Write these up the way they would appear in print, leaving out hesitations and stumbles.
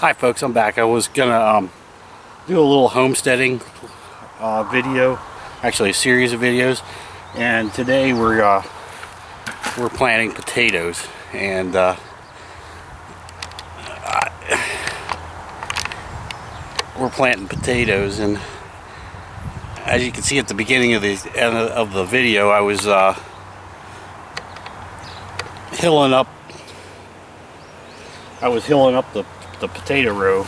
Hi folks, I'm back. I was gonna do a little homesteading video, actually a series of videos, and today we're planting potatoes, and we're planting potatoes. And as you can see at the beginning of the video, I was hilling up the potato row.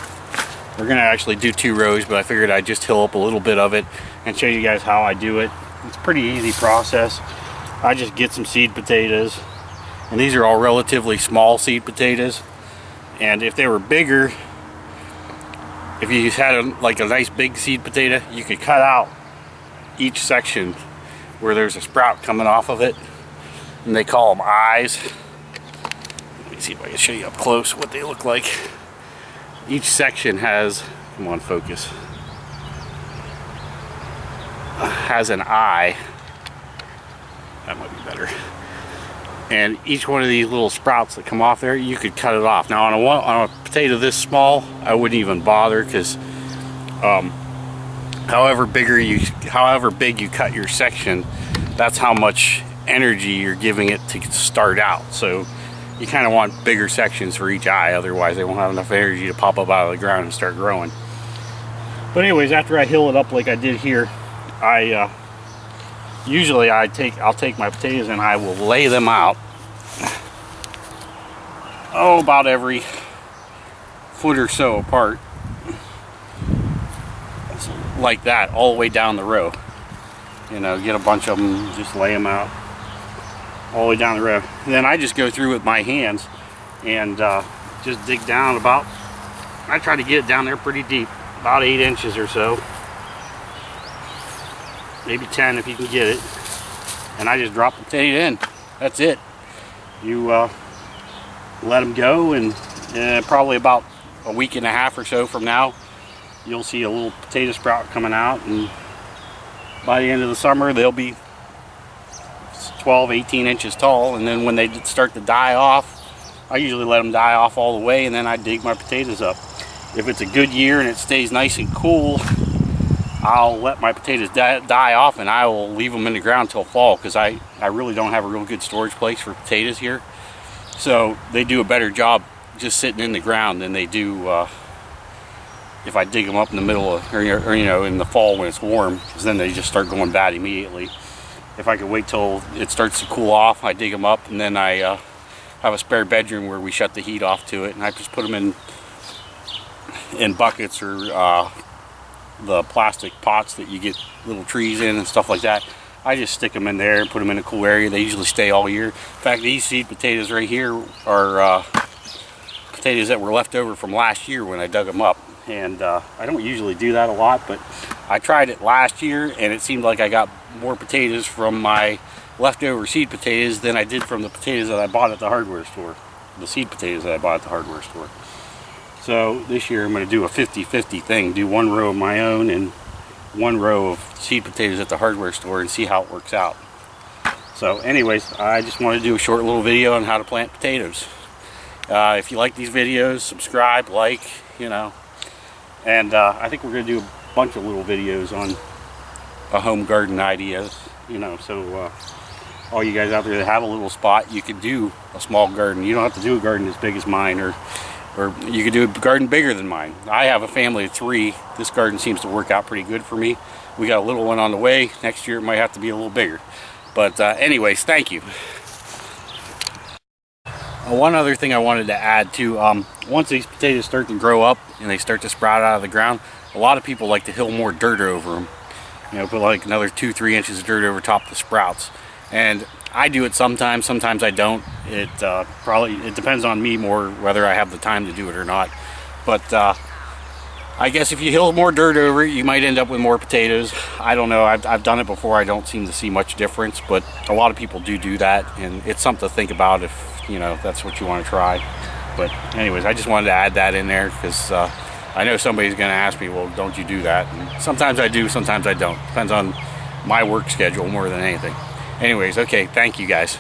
We're gonna actually do 2 rows, but I figured I'd just hill up a little bit of it and show you guys how I do it. It's a pretty easy process. I just get some seed potatoes, and these are all relatively small seed potatoes, and if they were bigger, if you had like a nice big seed potato, you could cut out each section where there's a sprout coming off of it, and they call them eyes. Let me see if I can show you up close what they look like. Each section has, come on, focus, has an eye. That might be better. And each one of these little sprouts that come off there, you could cut it off. Now on a potato this small, I wouldn't even bother, because however big you cut your section, that's how much energy you're giving it to start out. So you kind of want bigger sections for each eye, otherwise they won't have enough energy to pop up out of the ground and start growing. But anyways, after I hill it up like I did here, usually I'll take my potatoes and I will lay them out, about every foot or so apart, like that, all the way down the row. You know, get a bunch of them, just lay them out all the way down the row. And then I just go through with my hands and just dig down about, I try to get it down there pretty deep, about 8 inches or so, maybe 10 if you can get it, and I just drop the potato in. That's it. You let them go, and probably about a week and a half or so from now, you'll see a little potato sprout coming out, and by the end of the summer they'll be 12-18 inches tall. And then when they start to die off, I usually let them die off all the way, and then I dig my potatoes up. If it's a good year and it stays nice and cool, I'll let my potatoes die off, and I will leave them in the ground till fall, because I really don't have a real good storage place for potatoes here. So they do a better job just sitting in the ground than they do if I dig them up in the middle of, or you know, in the fall when it's warm, because then they just start going bad immediately. If I could wait till it starts to cool off, I dig them up, and then I have a spare bedroom where we shut the heat off to it, and I just put them in buckets or the plastic pots that you get little trees in and stuff like that. I just stick them in there and put them in a cool area. They usually stay all year. In fact, these seed potatoes right here are potatoes that were left over from last year when I dug them up. And I don't usually do that a lot, but I tried it last year, and it seemed like I got more potatoes from my leftover seed potatoes than I did from the potatoes that I bought at the hardware store. The seed potatoes that I bought at the hardware store. So this year I'm going to do a 50-50 thing. Do 1 row of my own and 1 row of seed potatoes at the hardware store, and see how it works out. So anyways, I just want to do a short little video on how to plant potatoes. If you like these videos, subscribe, like, you know. And I think we're going to do a bunch of little videos on a home garden ideas, you know. So all you guys out there that have a little spot, you could do a small garden. You don't have to do a garden as big as mine, or you could do a garden bigger than mine. I have a family of 3. This garden seems to work out pretty good for me. We got a little one on the way. Next year it might have to be a little bigger. But anyways, thank you. One other thing I wanted to add too, once these potatoes start to grow up and they start to sprout out of the ground, a lot of people like to hill more dirt over them. You know, put like another 2-3 inches of dirt over top of the sprouts. And I do it sometimes I don't. It depends on me more whether I have the time to do it or not. But I guess if you hill more dirt over it, you might end up with more potatoes. I don't know. I've done it before. I don't seem to see much difference, but a lot of people do that, and it's something to think about if, you know, that's what you want to try. But anyways, I just wanted to add that in there, because I know somebody's going to ask me, well, don't you do that? And sometimes I do, sometimes I don't. Depends on my work schedule more than anything. Anyways, okay, thank you guys.